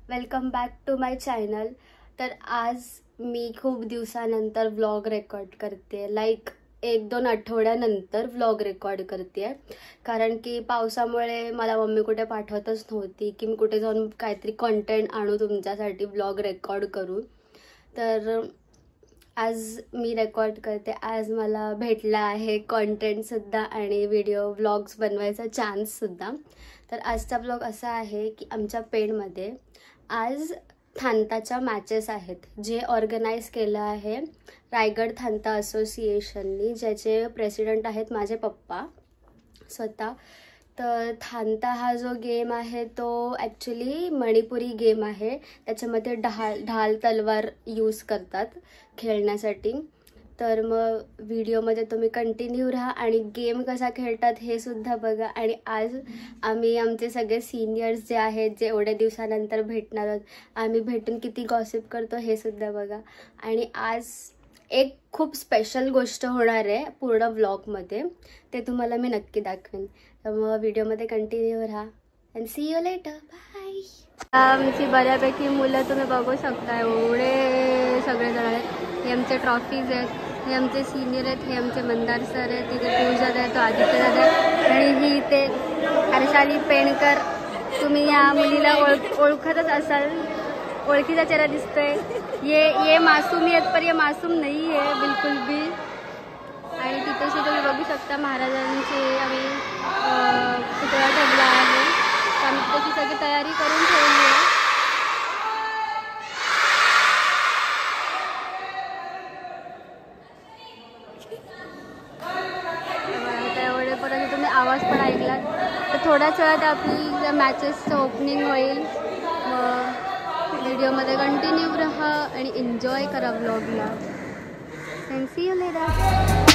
Welcome back to my channel. तर आज मी खूप दिवसानंतर व्लॉग रेकॉर्ड करते, लाईक 1-2 आठवड्यानंतर व्लॉग रेकॉर्ड करते. कारण की पावसामुळे मला मम्मी कुठे पाठवतच नव्हती की मी कुठे जाऊन काहीतरी कंटेंट आणू तुमच्यासाठी, व्लॉग रेकॉर्ड करू. तर आज मी रेकॉर्ड करते. आज मला भेटला आहे कंटेंटसुद्धा आणि व्लॉग्स बनवायचा चान्ससुद्धा. तर आजचा व्लॉग असा आहे की आमच्या पेणमध्ये आज थांताच्या मॅचेस आहेत, जे ऑर्गनाईज केलं आहे रायगड थांता असोसिएशननी, ज्याचे प्रेसिडेंट आहेत माझे पप्पा स्वतः. तर थांता हा जो गेम आहे तो ॲक्च्युली मणिपुरी गेम आहे. त्याच्यामध्ये ढाल तलवार यूज करतात खेळण्यासाठी. तर मग व्हिडिओमध्ये तुम्ही कंटिन्यू राहा आणि गेम कसा खेळतात हे सुद्धा बघा. आणि आज आम्ही आमचे सगळे सिनियर्स जे आहेत, जे एवढ्या दिवसानंतर भेटणार आहोत, आम्ही भेटून किती गॉसिप करतो हे सुद्धा बघा. आणि आज एक खूप स्पेशल गोष्ट होणार आहे पूर्ण व्लॉगमध्ये, ते तुम्हाला मी नक्की दाखवेन. तर मग व्हिडिओमध्ये कंटिन्यू राहा and see you later. Bye. आमची बऱ्यापैकी मुलं तुम्ही बघू शकता, एवढे सगळेजण आहेत. हे आमचे ट्रॉफीज आहेत, हे आमचे सिनियर आहेत, हे आमचे मंदार सर आहेत, तिथे पूजा आहे, तो आदित्य दादा आहे आणि ही इथे हर्षाली पेणकर. तुम्ही या मुलीला ओळखतच असाल, ओळखीचा चेहरा दिसतोय. ये मासूम आहेत, पर ये मासूम नाही आहे बिलकुल भी. आणि तिथेशी तुम्ही बघू शकता महाराजांची आम्ही पुतळा ठेवला आहे. आम्ही त्याची सगळी तयारी करून ठेवली आहे. एवढेपर्यंत तुम्ही आवाज पण ऐकलात. तर थोड्याच वेळात आपली मॅचेसचं ओपनिंग होईल. मग व्हिडिओमध्ये कंटिन्यू राहा आणि एन्जॉय करा व्लॉगला. And see you later.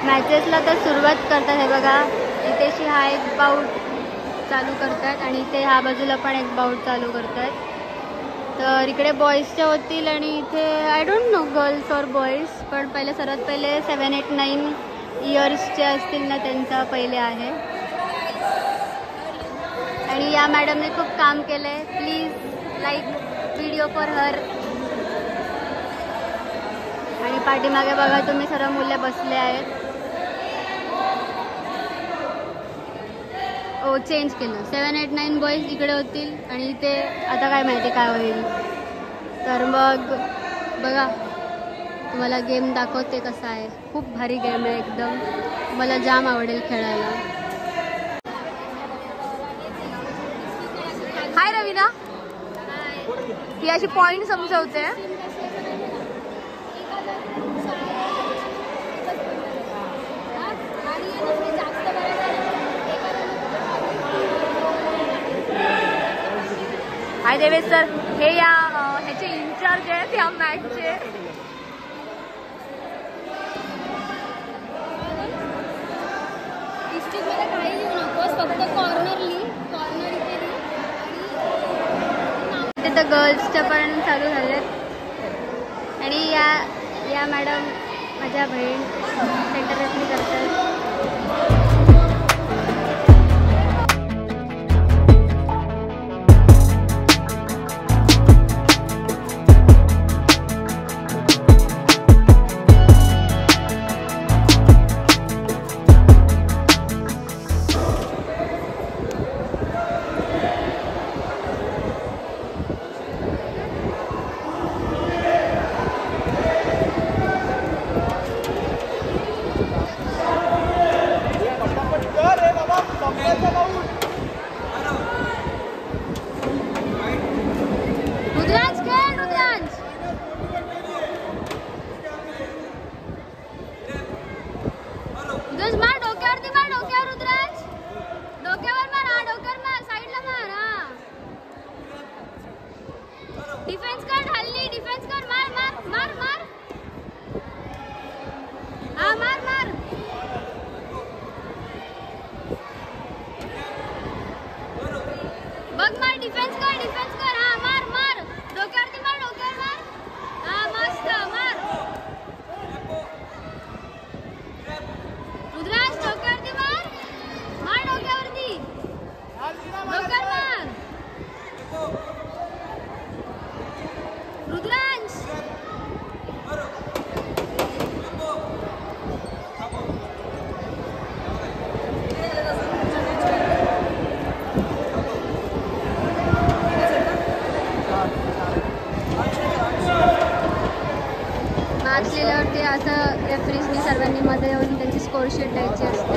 मॅचेसला तर सुरुवात करतात. हे बघा, इथेशी हा एक बाऊट चालू करतात आणि इथे ह्या बाजूला पण एक बाऊट चालू करतात. तर इकडे बॉईजच्या होतील आणि इथे आय डोंट नो गर्ल्स और बॉईज, पण सर्वात पहिले 7, 8, 9 इयर्सचे असतील ना, त्यांचा पहिले आहे. आणि या मॅडमने खूप काम केलं आहे. Please like video for her. आणि पाठीमागे बघा तुम्ही, सर्व मुले बसले आहेत. चेंज केलं. 7, 8, 9 बॉईज इकडे होतील आणि इथे आता काय माहिती काय होईल. तर मग बघा, तुम्हाला गेम दाखवते कसा आहे. खूप भारी गेम आहे एकदम, मला जाम आवडेल खेळायला. हाय रवीना. ती अशी पॉइंट समजवते. हाय देवेश सर, हे ह्याचे इन्चार्ज आहेत या मॅचचे. डिस्ट्रिक्टमध्ये काही लिहू नकोस, फक्त कॉर्नर इथे. तर गर्ल्सच्या पण चालू झालेत आणि या मॅडम माझ्या बहीण सेंटर करतात. डोक्यावर रुद्राज, डोक्यावर मार, हा डोक्यावर मार, साईडला मार, हा डिफेन्स कर, हल्ली डिफेन्स कर, मार मार मार मार, हा मार मार, बघ मार, डिफेन्स कर, हा मार मार, डोक्यावरती मार, डोक्यावर मार, हा मस्त मार, रुद्राज डोक्यावरती मार, मार डोक्यावरती, डोक्यावर मार, रुद्रांश मॅच लिहिल्यावरती असं रेफरीजनी सर्वांनी मध्ये येऊन त्यांची स्कोर शीट द्यायची असते.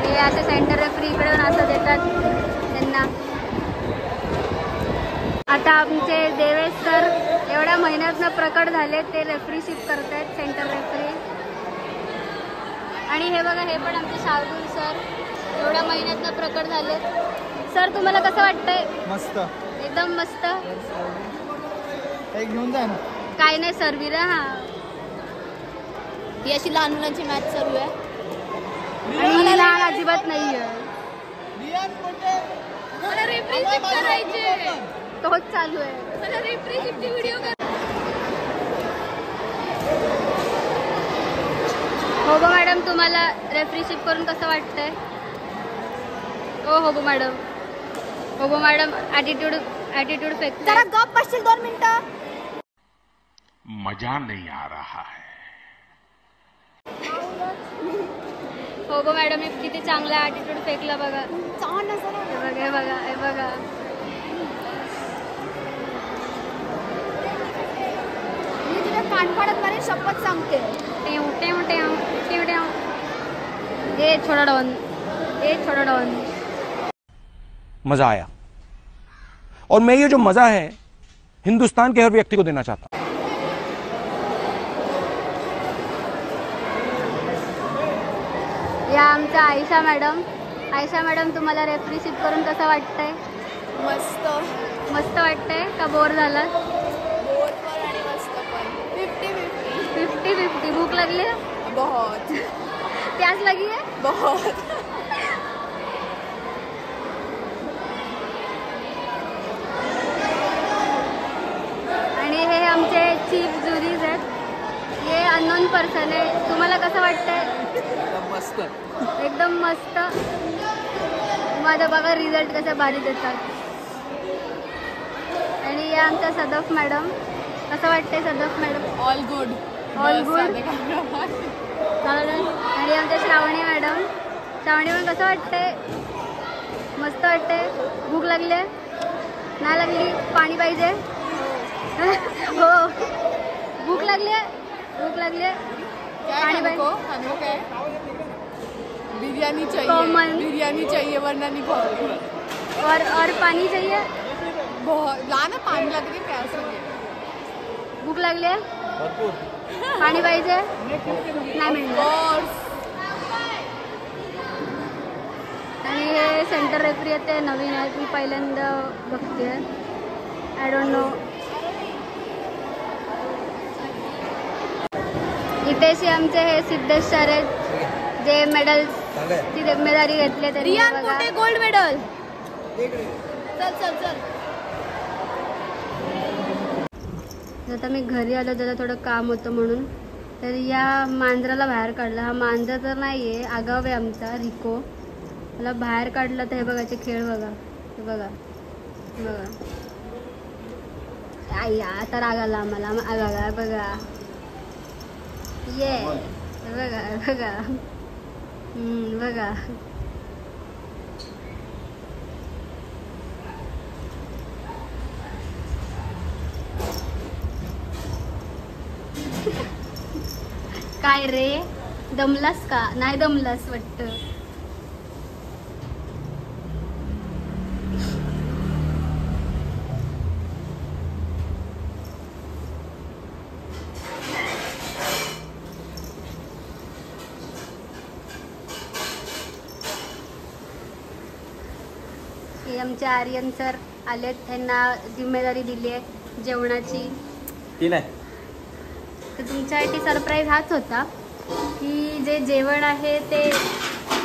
हे असे सेंटर रेफरी इकडे असं देतात त्यांना. आता आमचे देवेश सर एवढ्या महिन्यातनं प्रकट झाले, ते रेफरीशिप करत आहेत सेंटर रेफरी. आणि हे बघा, हे पण आमचे शार्दूल सर एवढ्या महिन्यातनं प्रकट झाले. सर तुम्हाला कसं वाटतंय? मस्त, एकदम मस्त. एक घेऊन जा ना. काय नाही सर विरा, हा ही अशी लहान मुलांची मॅच चालू आहे आणि मला लहान अजिबात नाहीये. मला रेफरीशिप करायची, तोच चालू आहे. मला रेफरीशिपची व्हिडिओ कर. हो गो मॅडम, तुम्हाला रेफरीशिप करून कसं वाटतंय? हो मॅडम, हो मॅडम, ॲटिट्यूड फेक. जरा गप बसशील 2 मिनिटं. मजा नहीं आ रहा है. हो गो मॅडम, हे किती चांगला ॲटिट्यूड फेकला बघा. हे बघा, हे बघा. मी तुझ्या कानफाडात मारे शपथ सांगते. ए छोड़ा डाउन, ए छोड़ा डाउन. मजा आया और मैं ये जो मजा है हिंदुस्तान के हर व्यक्ति को देना चाहता हूं. या आमच्या आयशा मॅडम, तुम्हाला रेफरीशिप करून कसं वाटतंय? मस्त मस्त वाटतंय का बोर झालात? बोर पण आणि मस्त पण. 50-50. भूक लागली है? बहुत. प्यास लगी है? बहुत. आणि हे आमचे चीफ ज्युरीज आहेत. हे अननोन पर्सन आहे. तुम्हाला कसं वाटतंय? मस्त, एकदम मस्त. माझं बघा रिझल्ट कसा भारी देतात. आणि या आमच्या सदफ मॅडम, कसं वाटतंय सदफ मॅडम? All good. आणि आमच्या श्रावणी मॅडम कसं वाटतंय? मस्त वाटतंय. भूक लागली आहे? नाही लागली? पाणी पाहिजे? हो, भूक लागली आहे. पाणी पाहिजे. बिरयानी चाहिए. कॉमन. बिरयानी चाहिए वरना नहीं खाओगे. और पानी चाहिए? बहुत लाना, पानी लग रही प्यास लगी. भूक लागली आहे? पाणी पाहिजे? नाही मिळणार. आणि हे सेंटर रेफरी आहेत, ते नवीन आहेत. मी पहिल्यांदा बघते. I don't know. इथेशी आमचे हे सिद्धेश सर आहेत, जे मेडल्सची जिम्मेदारी घेतली. तरी बघा, गोल्ड मेडल. चल. आता मी घरी आलो, जरा थोडं काम होतं म्हणून, तर या मांजराला बाहेर काढलं. हा मांजर तर नाही आहे, आगाव आहे आमचा रिको. मला बाहेर काढलं तर हे बघायचे खेळ बघा. हे बघा. आई आता राग आला आम्हाला. बघा ये बघा. काय रे, दमलास का? नाही दमलास वाटतं. आमचे आर्यन सर आलेत, त्यांना जिम्मेदारी दिली आहे जेवणाची. ती नाही तर तुमच्यासाठी सरप्राईज हाच होता की जे जेवण आहे ते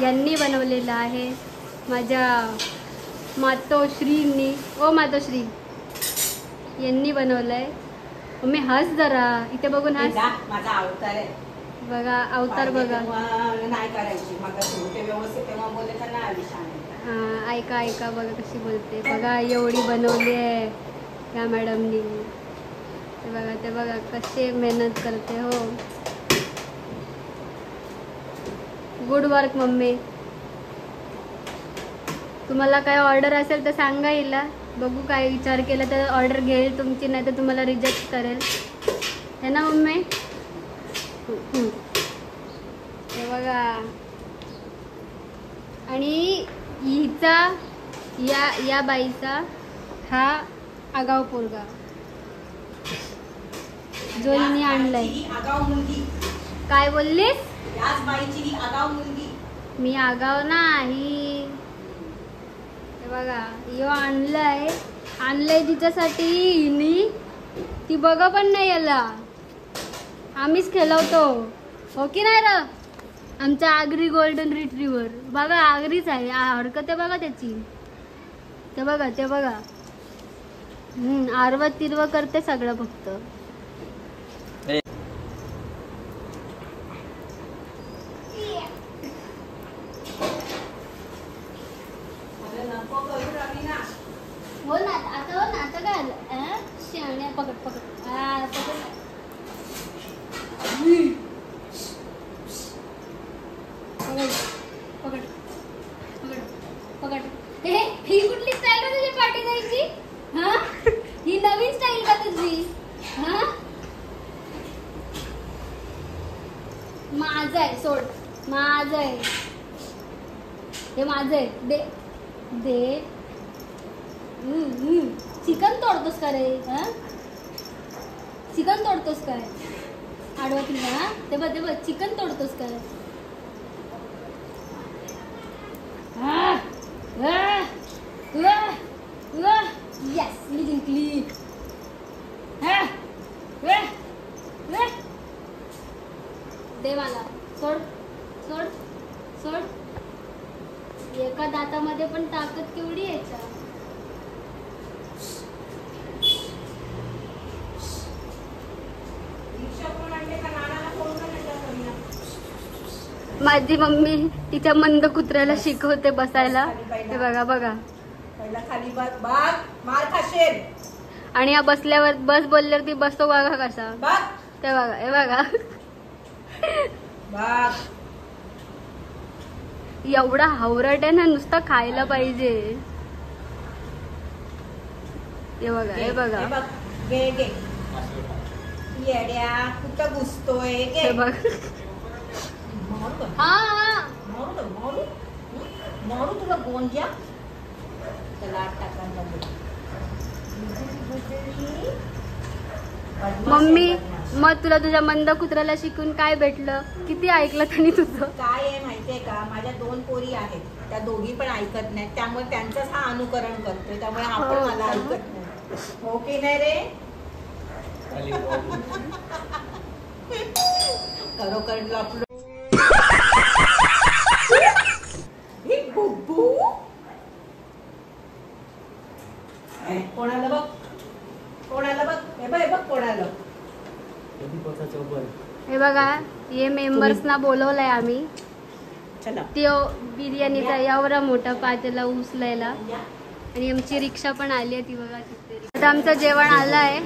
यांनी बनवलेलं आहे, माझ्या मातोश्रींनी. ओ मातोश्री, यांनी बनवलं आहे. मम्मी हस जरा, इथे बघून हस. माझा अवतार आहे बघा अवतार बघा. नाही करायची मग ते व्यवस्थित तेव्हा बोलले तर नाही आली शाळेत. हां ऐका ऐका बघा कशी बोलते. बघा एवढी बनवली आहे या मॅडमनी. ते बघा कसे मेहनत करते. हो गुड वर्क मम्मी. तुम्हाला काय ऑर्डर असेल तर सांगा हिला, बघू काय विचार केला तर ऑर्डर घेईल तुमची, नाही तर तुम्हाला रिजेक्ट करेल, है ना मम्मी. हे बघा. आणि हिचा या बाईचा हा आगाव पोरगा जो हिने आणलाय. आगाव मुलगी. काय बोललीस? याच बाईची ही आगाव मुलगी. मी आगाव नाही. हे बघा यो आणलंय तिच्यासाठी हिनी. ती बघा पण नाही याला, आम्हीच खेळवतो. हो की नाही र? आमचा आगरी गोल्डन रिट्रीवर बघा, आगरीच आहे. हरकत आहे बघा त्याची. ते बघा आरवं तिरवं करते सगळं फक्त. हो ना आता काय आलं शेवण्या. पकड ही कुठली स्टाईल का तुझी पाठी जायची? हा ही नवीन स्टाईल का तुझी? हा माझं आहे, सोड. माझं आहे हे, माझं आहे. दे चिकन तोडतोस का रे? हा चिकन तोडतोस काय? आडवा किल्ला. हा ते बघ चिकन तोडतोस काय? यस मी जिंकली. दे मला. सोड. एका दातामध्ये पण ताकद केवढी यायचा. माझी मम्मी तिच्या मंद कुत्र्याला शिकवते बसायला. हे बघा पहिला खाली बस, मार खाशील. आणि या बसल्यावर बस बोलल्यावर ती बसतो बघा कसा. ते बघा. हे बघा एवढा हावरट आहे ना, नुसतं खायला पाहिजे. हे बघा येड्या कुठं घुसतोय. हे बघ. मारू तुला गोंज्या. त्याला टाकायला मम्मी, मग तुला तुझ्या मंद कुत्र्याला शिकून काय भेटलं? किती ऐकलं त्यांनी तुझं? काय आहे माहितीये का, माझ्या 2 पोरी आहेत, त्या दोघी पण ऐकत नाहीत. त्यामुळे त्यांचंच हा अनुकरण करतोय. त्यामुळे आपण मला ऐकत नाही. हो की नाही रे? खरोखर लपलो. कोणाला बघ. हे बघ कोणाला. हे बघा हे मेंबर्सना बोलवलंय आम्ही. चला त्यो बिर्याणीचा एवढा मोठा पातेला उचलायला. आणि आमची रिक्षा पण आली आहे ती बघा तिथे. आता आमचं जेवण आलं आहे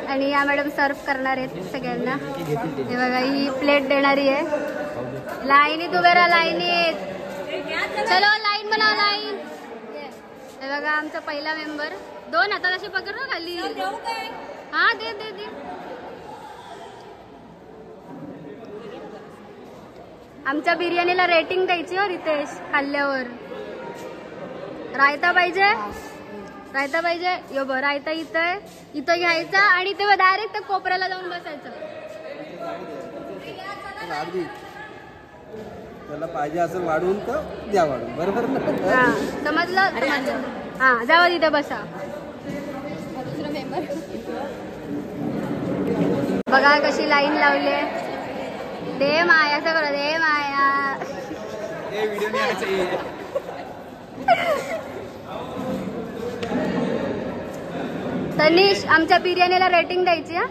आणि या मॅडम सर्व करणार आहेत सगळ्यांना. हे बघा ही प्लेट देणारी आहे. लाईनीत उभे राहा, लाईनीत. चलो लाईन बनवा, लाईन. हे बघा आमचा पहिला मेंबर. 2 हातात अशी पकड ना खाली. हा दे. आमच्या बिर्याणीला रेटिंग द्यायची हो रितेश. खाल्ल्यावर रायता पाहिजे. यो बरं रायता इथं घ्यायचा आणि तेव्हा डायरेक्ट कोपऱ्याला जाऊन बसायचं. त्याला पाहिजे असं वाढवून तर द्या वाढून, बरोबर ना? हा समजलं. हा जावा तिथे बसा. बघा कशी लाईन लावली आहे. दे माया सगळं, दे माया. तनिष आमच्या बिर्याणीला रेटिंग द्यायची. हा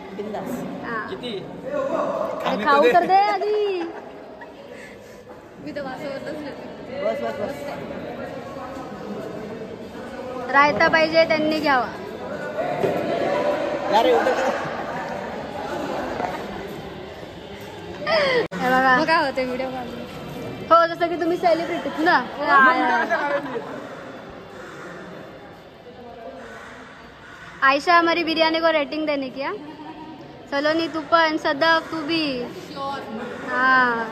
अरे खाऊ तर दे आधी. मी तर रायता पाहिजे त्यांनी घ्यावा. बघा काय होते व्हिडिओ हो जसं की तुम्ही सेलिब्रिटीत ना. आयशा हमारी बिरयानी को रेटिंग देने की. सलोनी तू पण, सदक तू भी. हाँ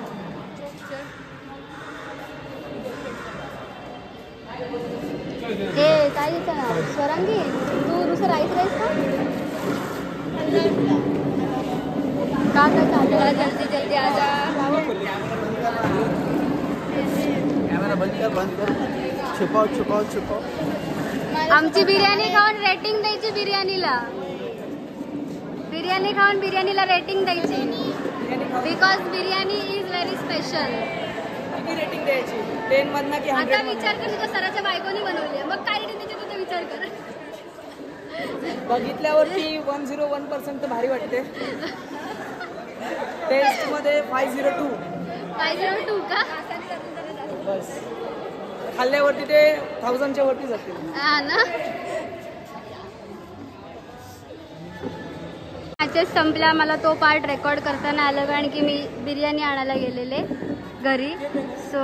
हे काय नाव स्वरांगी तू नुसतं राईस का चालू आहे. जल्दी जल्दी आजा. कॅमेरा बंद कर. छुपाव. आमची बिर्याणी खाऊन रेटिंग द्यायची. बिर्याणी खाऊन बिर्याणीला रेटिंग द्यायची. Because biryani is very special. Rating द्यायची 10 मधनं की 100 आता विचार कर तुझ्या सराच्या बायकोनी बनवली मग काय रेटिंग द्यायची तुझा विचार कर. बघितल्यावरती 101% तर भारी वाटते. टेस्ट मध्ये 502. 502 का बस खाल्ल्यावरती ते 1000च्या वरती जाते. हा ना. मॅचेस संपला. मला तो पार्ट रेकॉर्ड करताना आलं कारण की मी बिर्याणी आणायला गेलेले घरी. सो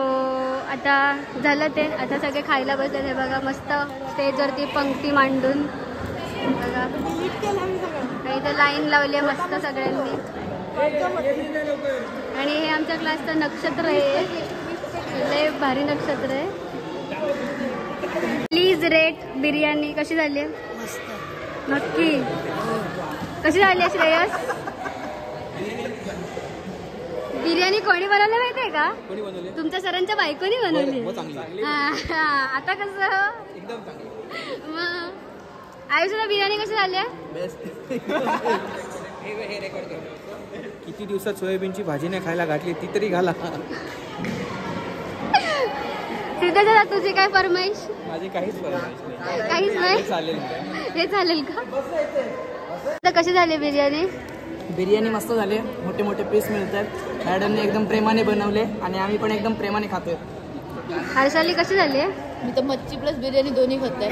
आता झालं ते. आता सगळे खायला बसले. हे बघा मस्त स्टेजवरती पंक्ती मांडून बघा. आणि इथं लाईन लावली आहे मस्त सगळ्यांनी. आणि हे आमच्या क्लासचं नक्षत्र आहे. लय भारी नक्षत्र आहे. प्लीज रेट बिर्याणी कशी झाली आहे. नक्की कशी झाली आहे श्रेयस. बिर्याणी कोणी बनवली माहितीये का. तुमच्या सरांच्या बायकोनी बनवली. आता कसं मग आयुष्याला बिर्याणी कशी झाली आहे. किती दिवसात सोयाबीनची भाजी नाही खायला घातली ती तरी घाला. सिद्धार्थ दादा तुझी काय फरमाईश. माझी काहीच नाही. चालेल हे चालेल का. आता कशी झाली बिर्याणी. बिर्याणी मस्त झाली. मोठे मोठे पीस मिळतात. मॅडमने एकदम प्रेमाने बनवले आणि आम्ही पण एकदम प्रेमाने खातोय. हर्षाली कशी झाली आहे. मी तर मच्छी प्लस बिर्याणी दोन्ही खाते.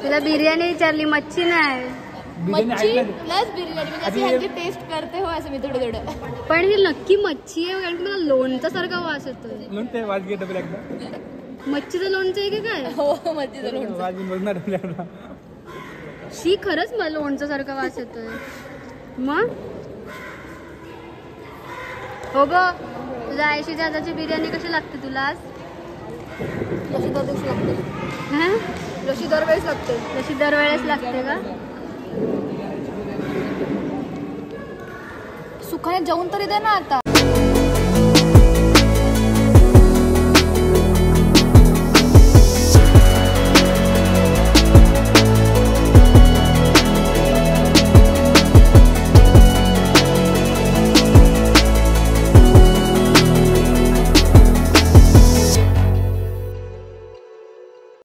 तुला बिर्याणी विचारली मच्छी नाही. मच्छी प्लस बिर्याणी म्हणजे अशी हलकी टेस्ट करते हो असं मी थोडं. पण ही नक्की मच्छी आहे कारण की मला लोणचा सारखा वास येतोय. मच्छीचं लोणचं आहे की काय. हो मच्छीचं लोणचं. शी खरंच मला लोणचं सारखा वास येतोय. मग हो ग तुझ्या आयशी दादाची बिर्याणी कशी लागते तुला आज. जशी दरवेळेस लागते. जशी दरवेळेस लागते. जशी दरवेळेस लागते का. सुखाने जाऊन तरी दे ना आता.